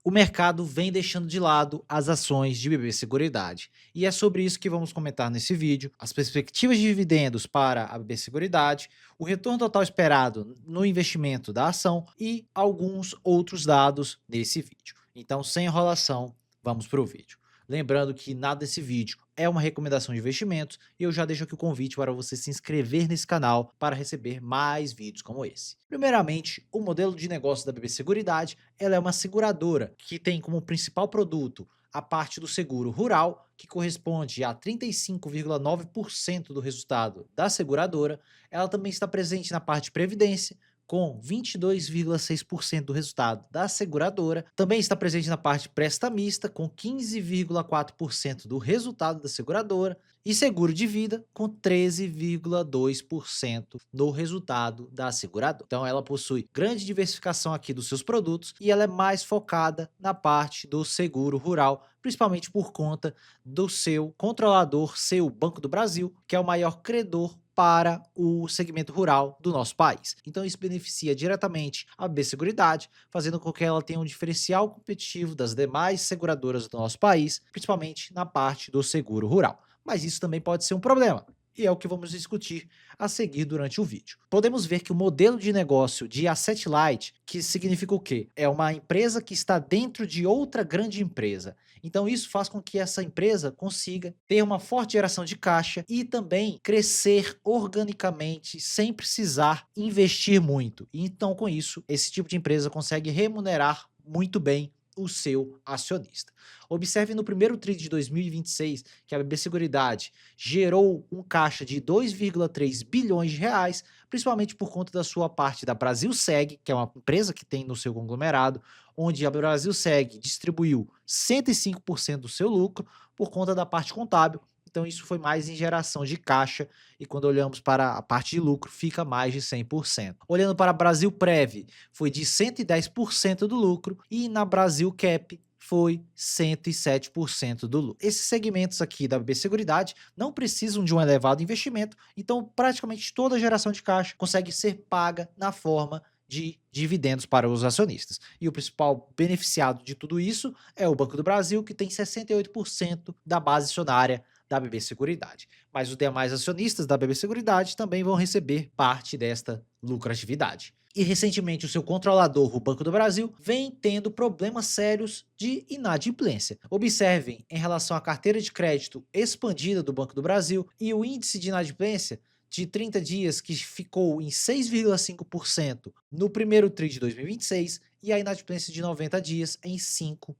O mercado vem deixando de lado as ações de BB Seguridade. E é sobre isso que vamos comentar nesse vídeo, as perspectivas de dividendos para a BB Seguridade, o retorno total esperado no investimento da ação e alguns outros dados nesse vídeo. Então, sem enrolação, vamos para o vídeo. Lembrando que nada desse vídeo é uma recomendação de investimentos e eu já deixo aqui o convite para você se inscrever nesse canal para receber mais vídeos como esse. Primeiramente, o modelo de negócio da BB Seguridade, ela é uma seguradora que tem como principal produto a parte do seguro rural, que corresponde a 35,9% do resultado da seguradora. Ela também está presente na parte de previdência, com 22,6% do resultado da seguradora. Também está presente na parte prestamista, com 15,4% do resultado da seguradora. E seguro de vida, com 13,2% no resultado da seguradora. Então ela possui grande diversificação aqui dos seus produtos e ela é mais focada na parte do seguro rural, principalmente por conta do seu controlador, seu Banco do Brasil, que é o maior credor para o segmento rural do nosso país. Então isso beneficia diretamente a BB Seguridade, fazendo com que ela tenha um diferencial competitivo das demais seguradoras do nosso país, principalmente na parte do seguro rural. Mas isso também pode ser um problema, e é o que vamos discutir a seguir durante o vídeo. Podemos ver que o modelo de negócio de Asset Light, que significa o quê? É uma empresa que está dentro de outra grande empresa. Então isso faz com que essa empresa consiga ter uma forte geração de caixa e também crescer organicamente sem precisar investir muito. Então com isso, esse tipo de empresa consegue remunerar muito bem o seu acionista. Observe no primeiro TRI de 2026 que a BB Seguridade gerou um caixa de 2,3 bilhões de reais, principalmente por conta da sua parte da Brasilseg, que é uma empresa que tem no seu conglomerado, onde a Brasilseg distribuiu 105% do seu lucro por conta da parte contábil. Então isso foi mais em geração de caixa e quando olhamos para a parte de lucro fica mais de 100%. Olhando para a Brasilprev, foi de 110% do lucro e na Brasilcap foi 107% do lucro. Esses segmentos aqui da BB Seguridade não precisam de um elevado investimento, então praticamente toda a geração de caixa consegue ser paga na forma de dividendos para os acionistas. E o principal beneficiado de tudo isso é o Banco do Brasil, que tem 68% da base acionária da BB Seguridade. Mas os demais acionistas da BB Seguridade também vão receber parte desta lucratividade. E recentemente o seu controlador, o Banco do Brasil, vem tendo problemas sérios de inadimplência. Observem em relação à carteira de crédito expandida do Banco do Brasil e o índice de inadimplência de 30 dias que ficou em 6,5% no primeiro TRI de 2026 e a inadimplência de 90 dias em 5%.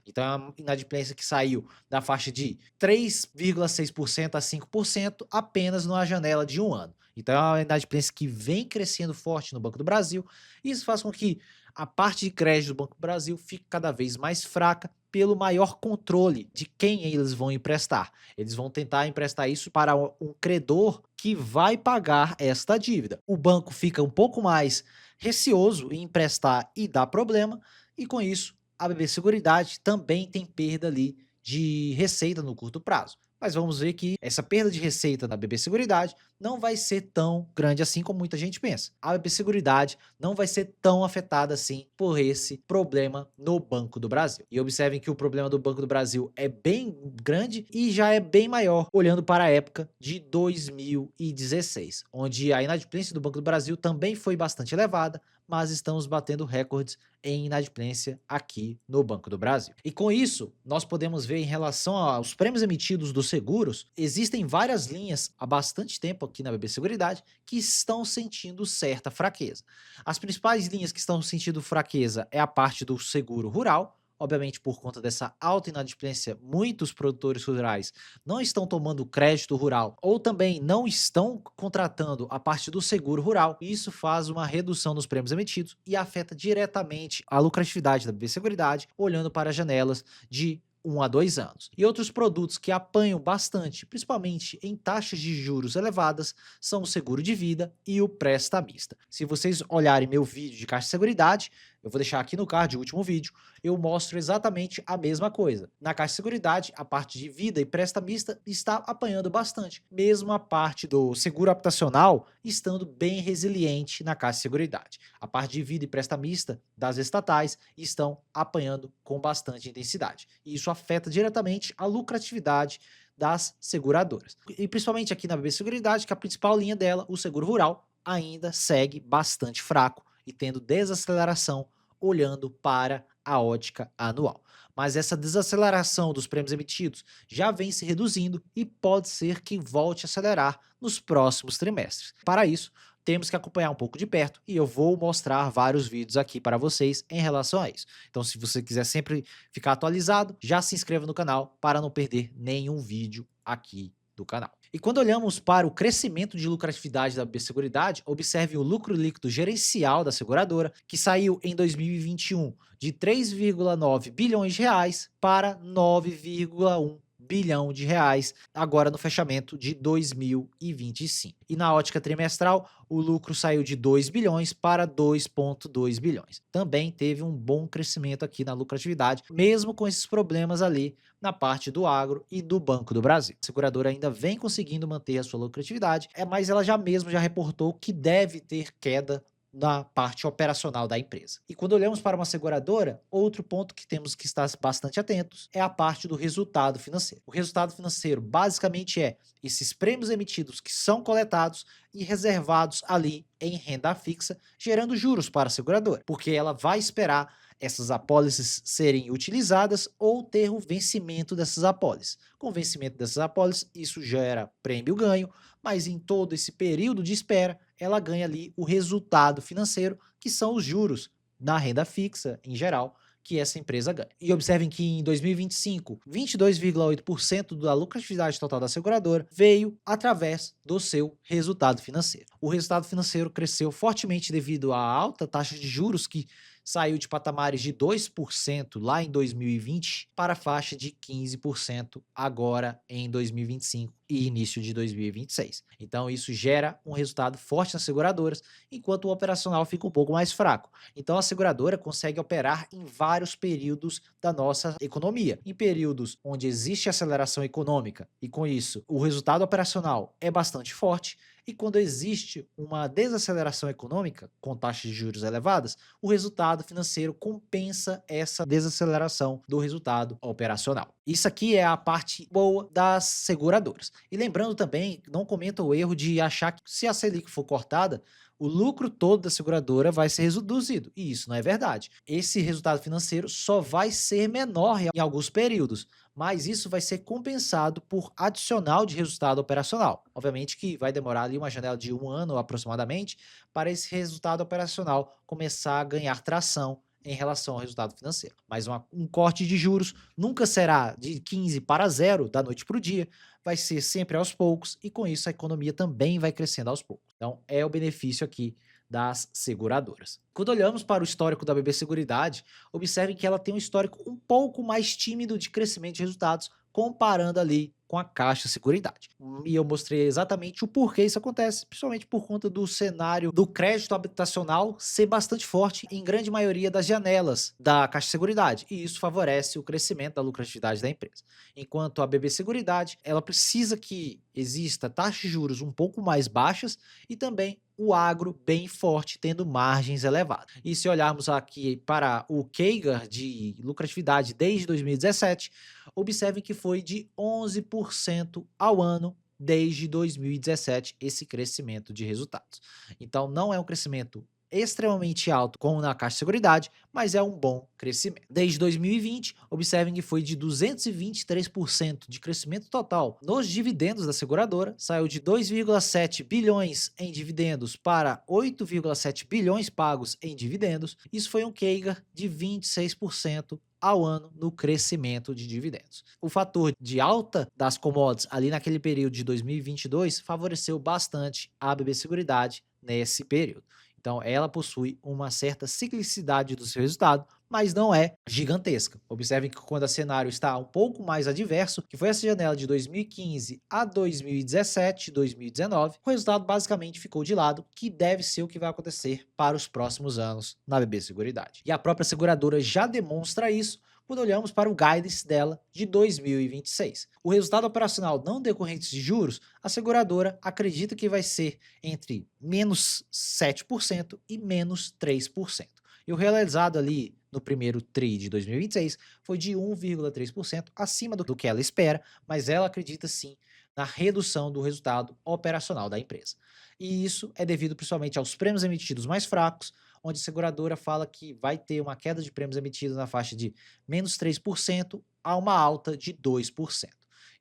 Então é uma inadimplência que saiu da faixa de 3,6% a 5% apenas numa janela de um ano. Então é uma inadimplência que vem crescendo forte no Banco do Brasil e isso faz com que a parte de crédito do Banco do Brasil fique cada vez mais fraca pelo maior controle de quem eles vão emprestar. Eles vão tentar emprestar isso para um credor que vai pagar esta dívida. O banco fica um pouco mais receoso em emprestar e dar problema, e com isso a BB Seguridade também tem perda ali de receita no curto prazo. Mas vamos ver que essa perda de receita da BB Seguridade não vai ser tão grande assim como muita gente pensa. A BB Seguridade não vai ser tão afetada assim por esse problema no Banco do Brasil. E observem que o problema do Banco do Brasil é bem grande e já é bem maior olhando para a época de 2016, onde a inadimplência do Banco do Brasil também foi bastante elevada, mas estamos batendo recordes em inadimplência aqui no Banco do Brasil. E com isso, nós podemos ver em relação aos prêmios emitidos dos seguros, existem várias linhas há bastante tempo aqui na BB Seguridade que estão sentindo certa fraqueza. As principais linhas que estão sentindo fraqueza é a parte do seguro rural. Obviamente, por conta dessa alta inadimplência, muitos produtores rurais não estão tomando crédito rural ou também não estão contratando a parte do seguro rural. Isso faz uma redução nos prêmios emitidos e afeta diretamente a lucratividade da BB Seguridade, olhando para janelas de 1 a 2 anos. E outros produtos que apanham bastante, principalmente em taxas de juros elevadas, são o seguro de vida e o prestamista. Se vocês olharem meu vídeo de Caixa de Seguridade, Eu vou deixar aqui no card o último vídeo, eu mostro exatamente a mesma coisa. Na Caixa de Seguridade, a parte de vida e presta mista está apanhando bastante, mesmo a parte do seguro habitacional estando bem resiliente na Caixa de Seguridade. A parte de vida e presta mista das estatais estão apanhando com bastante intensidade. E isso afeta diretamente a lucratividade das seguradoras. E principalmente aqui na BB Seguridade, que a principal linha dela, o seguro rural, ainda segue bastante fraco e tendo desaceleração olhando para a ótica anual. Mas essa desaceleração dos prêmios emitidos já vem se reduzindo e pode ser que volte a acelerar nos próximos trimestres. Para isso, temos que acompanhar um pouco de perto e eu vou mostrar vários vídeos aqui para vocês em relação a isso. Então, se você quiser sempre ficar atualizado, já se inscreva no canal para não perder nenhum vídeo aqui do canal. E quando olhamos para o crescimento de lucratividade da Seguridade, observe o lucro líquido gerencial da seguradora, que saiu em 2021 de 3,9 bilhões de reais para 9,1 bilhão de reais agora no fechamento de 2025. E na ótica trimestral, o lucro saiu de 2 bilhões para 2,2 bilhões. Também teve um bom crescimento aqui na lucratividade, mesmo com esses problemas ali na parte do agro e do Banco do Brasil. A seguradora ainda vem conseguindo manter a sua lucratividade, mas ela já reportou que deve ter queda na parte operacional da empresa. E quando olhamos para uma seguradora, outro ponto que temos que estar bastante atentos é a parte do resultado financeiro. O resultado financeiro basicamente é esses prêmios emitidos que são coletados e reservados ali em renda fixa, gerando juros para a seguradora, porque ela vai esperar essas apólices serem utilizadas ou ter o vencimento dessas apólices. Com o vencimento dessas apólices, isso gera prêmio ganho, mas em todo esse período de espera, ela ganha ali o resultado financeiro, que são os juros na renda fixa, em geral, que essa empresa ganha. E observem que em 2025, 22,8% da lucratividade total da seguradora veio através do seu resultado financeiro. O resultado financeiro cresceu fortemente devido à alta taxa de juros que saiu de patamares de 2% lá em 2020 para a faixa de 15% agora em 2025 e início de 2026. Então isso gera um resultado forte nas seguradoras, enquanto o operacional fica um pouco mais fraco. Então a seguradora consegue operar em vários períodos da nossa economia. Em períodos onde existe aceleração econômica e com isso o resultado operacional é bastante forte, e quando existe uma desaceleração econômica com taxas de juros elevadas, o resultado financeiro compensa essa desaceleração do resultado operacional. Isso aqui é a parte boa das seguradoras. E lembrando também, não cometa o erro de achar que se a Selic for cortada, o lucro todo da seguradora vai ser reduzido. E isso não é verdade. Esse resultado financeiro só vai ser menor em alguns períodos, mas isso vai ser compensado por adicional de resultado operacional. Obviamente que vai demorar ali uma janela de 1 ano aproximadamente para esse resultado operacional começar a ganhar tração em relação ao resultado financeiro. Mas um corte de juros nunca será de 15 para 0 da noite para o dia, vai ser sempre aos poucos e com isso a economia também vai crescendo aos poucos. Então é o benefício aqui das seguradoras. Quando olhamos para o histórico da BB Seguridade, observem que ela tem um histórico um pouco mais tímido de crescimento de resultados, comparando ali com a Caixa Seguridade. E eu mostrei exatamente o porquê isso acontece, principalmente por conta do cenário do crédito habitacional ser bastante forte em grande maioria das janelas da Caixa Seguridade, e isso favorece o crescimento da lucratividade da empresa. Enquanto a BB Seguridade, ela precisa que exista taxas de juros um pouco mais baixas e também o agro bem forte, tendo margens elevadas. E se olharmos aqui para o CAGR de lucratividade desde 2017, observem que foi de 11% ao ano desde 2017 esse crescimento de resultados. Então não é um crescimento extremamente alto como na Caixa de Seguridade, mas é um bom crescimento. Desde 2020, observem que foi de 223% de crescimento total nos dividendos da seguradora, saiu de 2,7 bilhões em dividendos para 8,7 bilhões pagos em dividendos. Isso foi um CAGR de 26% ao ano no crescimento de dividendos. O fator de alta das commodities ali naquele período de 2022 favoreceu bastante a BB Seguridade nesse período. Então, ela possui uma certa ciclicidade do seu resultado, mas não é gigantesca. Observem que quando o cenário está um pouco mais adverso, que foi essa janela de 2015 a 2017, 2019, o resultado basicamente ficou de lado, que deve ser o que vai acontecer para os próximos anos na BB Seguridade. E a própria seguradora já demonstra isso quando olhamos para o guidance dela de 2026. O resultado operacional não decorrente de juros, a seguradora acredita que vai ser entre menos 7% e menos 3%. E o realizado ali no primeiro TRI de 2026 foi de 1,3% acima do que ela espera, mas ela acredita sim na redução do resultado operacional da empresa. E isso é devido principalmente aos prêmios emitidos mais fracos, onde a seguradora fala que vai ter uma queda de prêmios emitidos na faixa de menos 3% a uma alta de 2%.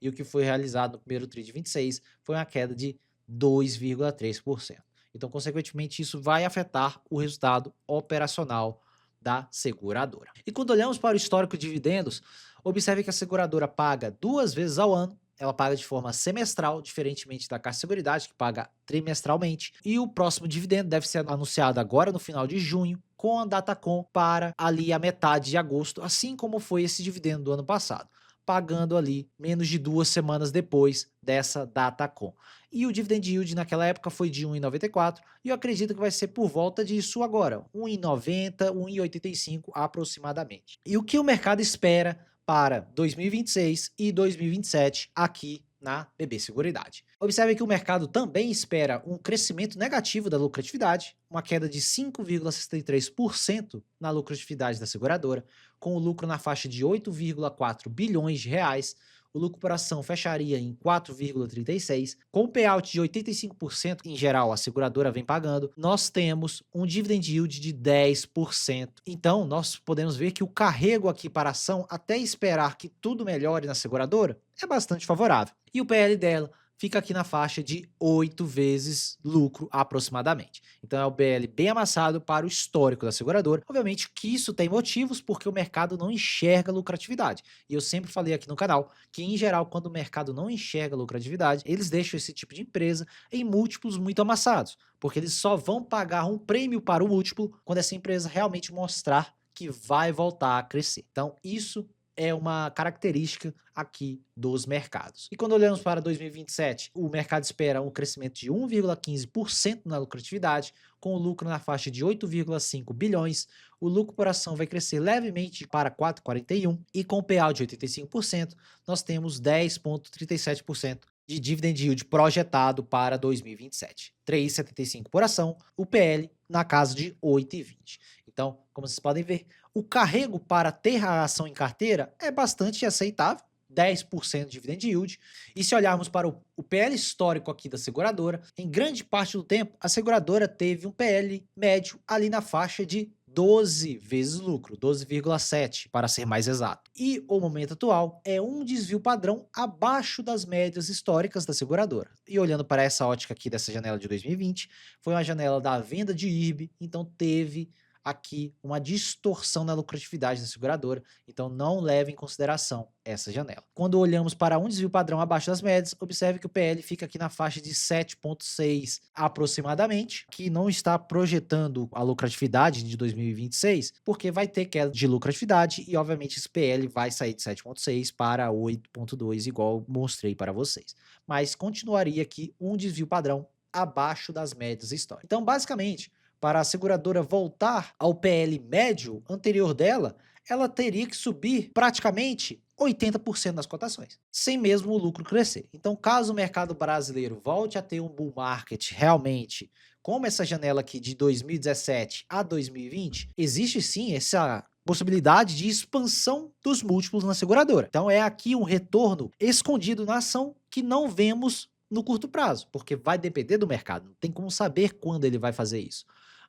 E o que foi realizado no primeiro TRI de 26 foi uma queda de 2,3%. Então, consequentemente, isso vai afetar o resultado operacional da seguradora. E quando olhamos para o histórico de dividendos, observe que a seguradora paga 2 vezes ao ano. Ela paga de forma semestral, diferentemente da Caixa Seguridade, que paga trimestralmente. E o próximo dividendo deve ser anunciado agora no final de junho, com a Datacom para ali a metade de agosto, assim como foi esse dividendo do ano passado, pagando ali menos de 2 semanas depois dessa Datacom. E o dividend yield naquela época foi de 1,94 e eu acredito que vai ser por volta disso agora, 1,90, 1,85 aproximadamente. E o que o mercado espera para 2026 e 2027 aqui na BB Seguridade? Observe que o mercado também espera um crescimento negativo da lucratividade, uma queda de 5,63% na lucratividade da seguradora, com o lucro na faixa de 8,4 bilhões de reais. O lucro por ação fecharia em 4,36, com o payout de 85% em geral a seguradora vem pagando, nós temos um dividend yield de 10%. Então, nós podemos ver que o carrego aqui para a ação, até esperar que tudo melhore na seguradora, é bastante favorável. E o PL dela fica aqui na faixa de 8 vezes lucro aproximadamente. Então é o BL bem amassado para o histórico da seguradora. Obviamente que isso tem motivos porque o mercado não enxerga lucratividade. E eu sempre falei aqui no canal que, em geral, quando o mercado não enxerga lucratividade, eles deixam esse tipo de empresa em múltiplos muito amassados, porque eles só vão pagar um prêmio para o múltiplo quando essa empresa realmente mostrar que vai voltar a crescer. Então isso é uma característica aqui dos mercados. E quando olhamos para 2027, o mercado espera um crescimento de 1,15% na lucratividade, com o lucro na faixa de 8,5 bilhões, o lucro por ação vai crescer levemente para 4,41 e com o payout de 85%, nós temos 10,37% de dividend yield projetado para 2027. 3,75 por ação, o PL na casa de 8,20. Então, como vocês podem ver, o carrego para ter a ação em carteira é bastante aceitável, 10% de dividend yield. E se olharmos para o PL histórico aqui da seguradora, em grande parte do tempo, a seguradora teve um PL médio ali na faixa de 12 vezes lucro, 12,7 para ser mais exato. E o momento atual é um desvio padrão abaixo das médias históricas da seguradora. E olhando para essa ótica aqui dessa janela de 2020, foi uma janela da venda de IRB, então teve aqui uma distorção na lucratividade da seguradora, então não leve em consideração essa janela. Quando olhamos para um desvio padrão abaixo das médias, observe que o PL fica aqui na faixa de 7,6 aproximadamente, que não está projetando a lucratividade de 2026, porque vai ter queda de lucratividade e obviamente esse PL vai sair de 7,6 para 8,2, igual mostrei para vocês. Mas continuaria aqui um desvio padrão abaixo das médias históricas. Então, basicamente, para a seguradora voltar ao PL médio anterior dela, ela teria que subir praticamente 80% das cotações, sem mesmo o lucro crescer. Então, caso o mercado brasileiro volte a ter um bull market realmente, como essa janela aqui de 2017 a 2020, existe sim essa possibilidade de expansão dos múltiplos na seguradora. Então, é aqui um retorno escondido na ação que não vemos no curto prazo, porque vai depender do mercado, não tem como saber quando ele vai fazer isso.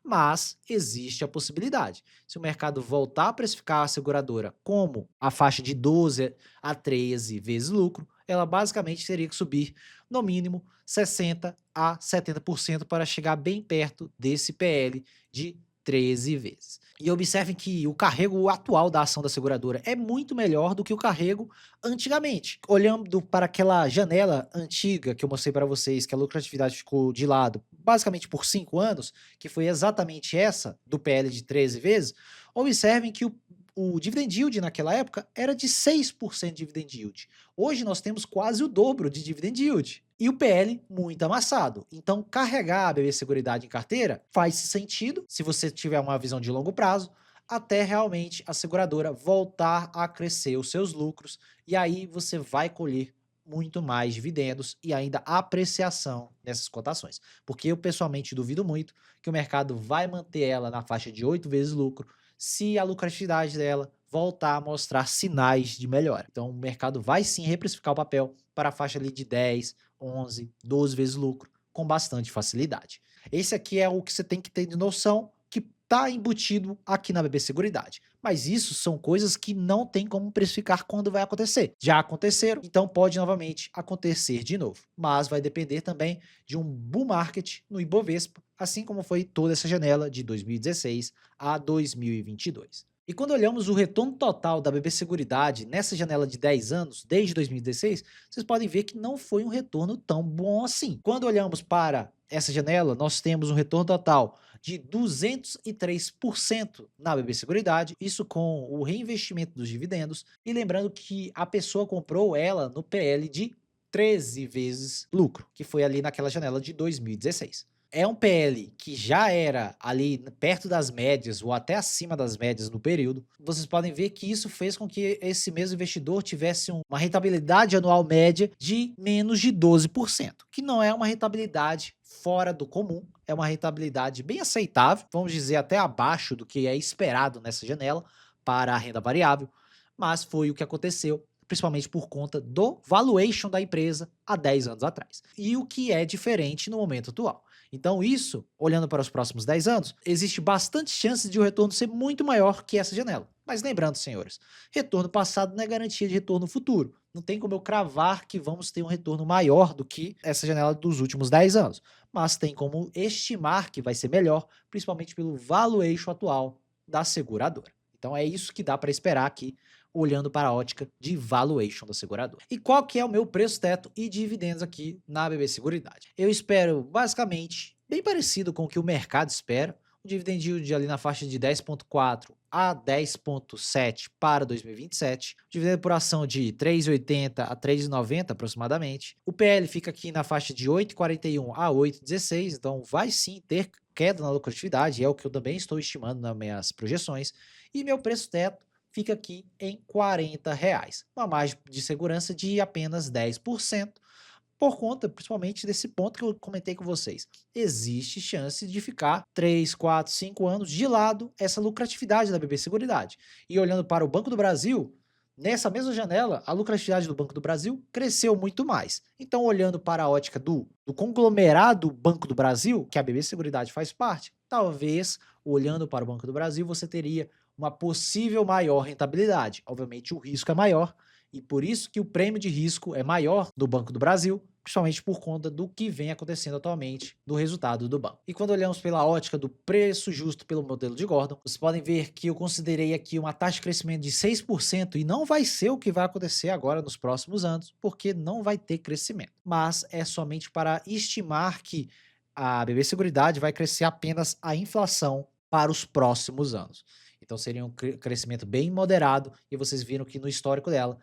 Mas existe a possibilidade. Se o mercado voltar a precificar a seguradora como a faixa de 12 a 13 vezes lucro, ela basicamente teria que subir no mínimo 60 a 70% para chegar bem perto desse PL de 13 vezes. E observem que o carrego atual da ação da seguradora é muito melhor do que o carrego antigamente. Olhando para aquela janela antiga que eu mostrei para vocês, que a lucratividade ficou de lado basicamente por 5 anos, que foi exatamente essa do PL de 13 vezes, observem que o dividend yield naquela época era de 6% de dividend yield. Hoje nós temos quase o dobro de dividend yield. E o PL muito amassado. Então, carregar a BB Seguridade em carteira faz sentido se você tiver uma visão de longo prazo, até realmente a seguradora voltar a crescer os seus lucros, e aí você vai colher muito mais dividendos e ainda apreciação nessas cotações. Porque eu pessoalmente duvido muito que o mercado vai manter ela na faixa de 8 vezes lucro se a lucratividade dela voltar a mostrar sinais de melhora. Então o mercado vai sim reprecificar o papel para a faixa ali de 10, 11, 12 vezes lucro com bastante facilidade. Esse aqui é o que você tem que ter de noção que está embutido aqui na BB Seguridade. Mas isso são coisas que não tem como precificar quando vai acontecer. Já aconteceram, então pode novamente acontecer de novo. Mas vai depender também de um bull market no Ibovespa, assim como foi toda essa janela de 2016 a 2022. E quando olhamos o retorno total da BB Seguridade nessa janela de 10 anos, desde 2016, vocês podem ver que não foi um retorno tão bom assim. Quando olhamos para essa janela, nós temos um retorno total de 203% na BB Seguridade, isso com o reinvestimento dos dividendos, e lembrando que a pessoa comprou ela no PL de 13 vezes lucro, que foi ali naquela janela de 2016. É um PL que já era ali perto das médias ou até acima das médias no período. Vocês podem ver que isso fez com que esse mesmo investidor tivesse uma rentabilidade anual média de menos de 12%, que não é uma rentabilidade fora do comum, é uma rentabilidade bem aceitável, vamos dizer até abaixo do que é esperado nessa janela para a renda variável, mas foi o que aconteceu, principalmente por conta do valuation da empresa há 10 anos atrás. E o que é diferente no momento atual. Então isso, olhando para os próximos 10 anos, existe bastante chance de o retorno ser muito maior que essa janela. Mas lembrando, senhores, retorno passado não é garantia de retorno futuro. Não tem como eu cravar que vamos ter um retorno maior do que essa janela dos últimos 10 anos. Mas tem como estimar que vai ser melhor, principalmente pelo valuation atual da seguradora. Então é isso que dá para esperar aqui, olhando para a ótica de valuation da seguradora. E qual que é o meu preço teto e dividendos aqui na BB Seguridade? Eu espero basicamente bem parecido com o que o mercado espera, um dividend yield ali na faixa de 10,4 a 10,7 para 2027, dividendo por ação de 3,80 a 3,90 aproximadamente. O PL fica aqui na faixa de 8,41 a 8,16, então vai sim ter queda na lucratividade, é o que eu também estou estimando nas minhas projeções. E meu preço teto fica aqui em R$ 40, uma margem de segurança de apenas 10%, por conta principalmente desse ponto que eu comentei com vocês. Existe chance de ficar 3, 4, 5 anos de lado essa lucratividade da BB Seguridade. E olhando para o Banco do Brasil, nessa mesma janela, a lucratividade do Banco do Brasil cresceu muito mais. Então, olhando para a ótica do conglomerado Banco do Brasil, que a BB Seguridade faz parte, talvez, olhando para o Banco do Brasil, você teria uma possível maior rentabilidade. Obviamente, o risco é maior, e por isso que o prêmio de risco é maior do Banco do Brasil, principalmente por conta do que vem acontecendo atualmente do resultado do banco. E quando olhamos pela ótica do preço justo pelo modelo de Gordon, vocês podem ver que eu considerei aqui uma taxa de crescimento de 6% e não vai ser o que vai acontecer agora nos próximos anos, porque não vai ter crescimento. Mas é somente para estimar que a BB Seguridade vai crescer apenas a inflação para os próximos anos. Então seria um crescimento bem moderado, e vocês viram que no histórico dela,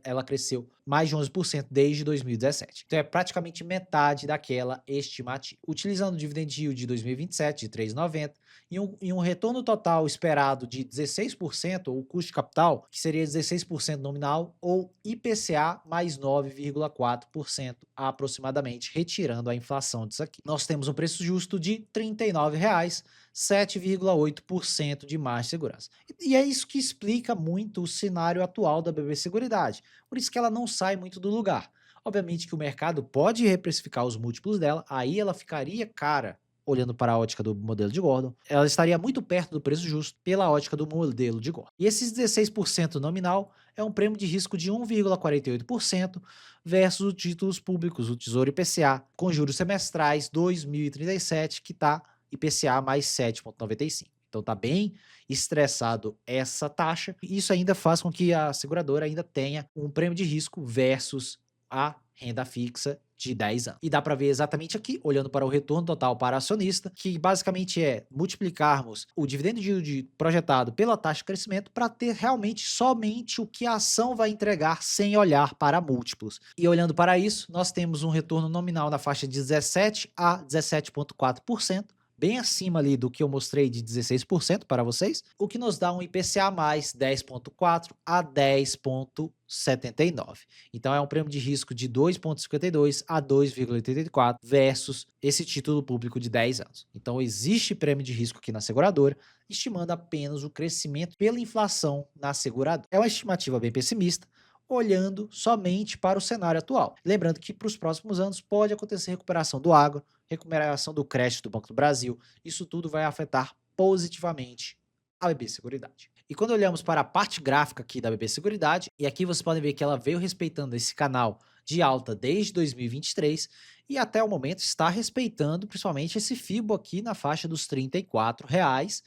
ela cresceu mais de 11% desde 2017. Então é praticamente metade daquela estimativa. Utilizando o dividend yield de 2027 de 3,90 e um retorno total esperado de 16%, ou custo de capital, que seria 16% nominal, ou IPCA mais 9,4% aproximadamente, retirando a inflação disso aqui. Nós temos um preço justo de R$ 39,00, 7,8% de margem de segurança. E é isso que explica muito o cenário atual da BB Seguridade. Por isso que ela não sai muito do lugar. Obviamente que o mercado pode reprecificar os múltiplos dela, aí ela ficaria cara, olhando para a ótica do modelo de Gordon, ela estaria muito perto do preço justo pela ótica do modelo de Gordon. E esses 16% nominal é um prêmio de risco de 1,48% versus os títulos públicos, o Tesouro IPCA, com juros semestrais 2037, que está IPCA mais 7,95. Então tá bem estressado essa taxa. Isso ainda faz com que a seguradora ainda tenha um prêmio de risco versus a renda fixa de 10 anos. E dá para ver exatamente aqui, olhando para o retorno total para acionista, que basicamente é multiplicarmos o dividendo yield projetado pela taxa de crescimento para ter realmente somente o que a ação vai entregar sem olhar para múltiplos. E olhando para isso, nós temos um retorno nominal na faixa de 17 a 17,4%, bem acima ali do que eu mostrei de 16% para vocês, o que nos dá um IPCA mais 10,4 a 10,79. Então é um prêmio de risco de 2,52 a 2,84 versus esse título público de 10 anos. Então existe prêmio de risco aqui na seguradora, estimando apenas o crescimento pela inflação na seguradora. É uma estimativa bem pessimista, olhando somente para o cenário atual. Lembrando que para os próximos anos pode acontecer recuperação do agro, recuperação do crédito do Banco do Brasil. Isso tudo vai afetar positivamente a BB Seguridade. E quando olhamos para a parte gráfica aqui da BB Seguridade, e aqui vocês podem ver que ela veio respeitando esse canal de alta desde 2023 e até o momento está respeitando principalmente esse FIBO aqui na faixa dos R$ 34,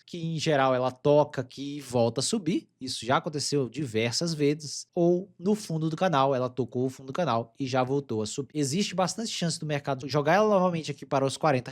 que em geral ela toca aqui e volta a subir. Isso já aconteceu diversas vezes. Ou no fundo do canal, ela tocou o fundo do canal e já voltou a subir. Existe bastante chance do mercado jogar ela novamente aqui para os R$ 40,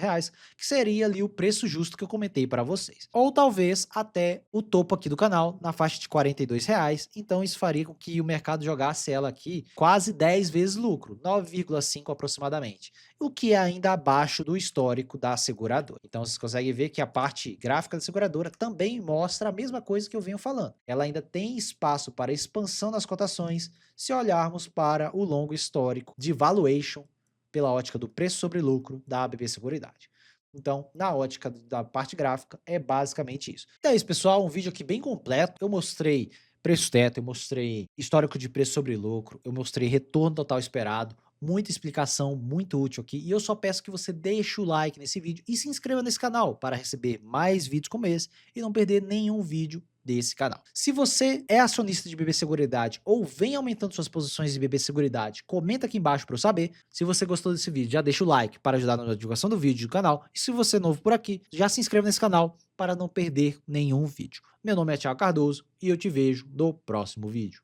que seria ali o preço justo que eu comentei para vocês. Ou talvez até o topo aqui do canal, na faixa de R$ 42. Então isso faria com que o mercado jogasse ela aqui quase 10 vezes lucro, 9,5 aproximadamente, o que é ainda abaixo do histórico da seguradora. Então vocês conseguem ver que a parte gráfica da seguradora também mostra a mesma coisa que eu venho falando. Ela ainda tem espaço para expansão nas cotações se olharmos para o longo histórico de valuation pela ótica do preço sobre lucro da BB Seguridade. Então, na ótica da parte gráfica, é basicamente isso. Então é isso, pessoal, um vídeo aqui bem completo. Eu mostrei preço teto, eu mostrei histórico de preço sobre lucro, eu mostrei retorno total esperado, muita explicação, muito útil aqui. E eu só peço que você deixe o like nesse vídeo e se inscreva nesse canal para receber mais vídeos como esse e não perder nenhum vídeo desse canal. Se você é acionista de BB Seguridade ou vem aumentando suas posições de BB Seguridade, comenta aqui embaixo para eu saber. Se você gostou desse vídeo, já deixa o like para ajudar na divulgação do vídeo do canal. E se você é novo por aqui, já se inscreva nesse canal para não perder nenhum vídeo. Meu nome é Thiago Cardoso e eu te vejo no próximo vídeo.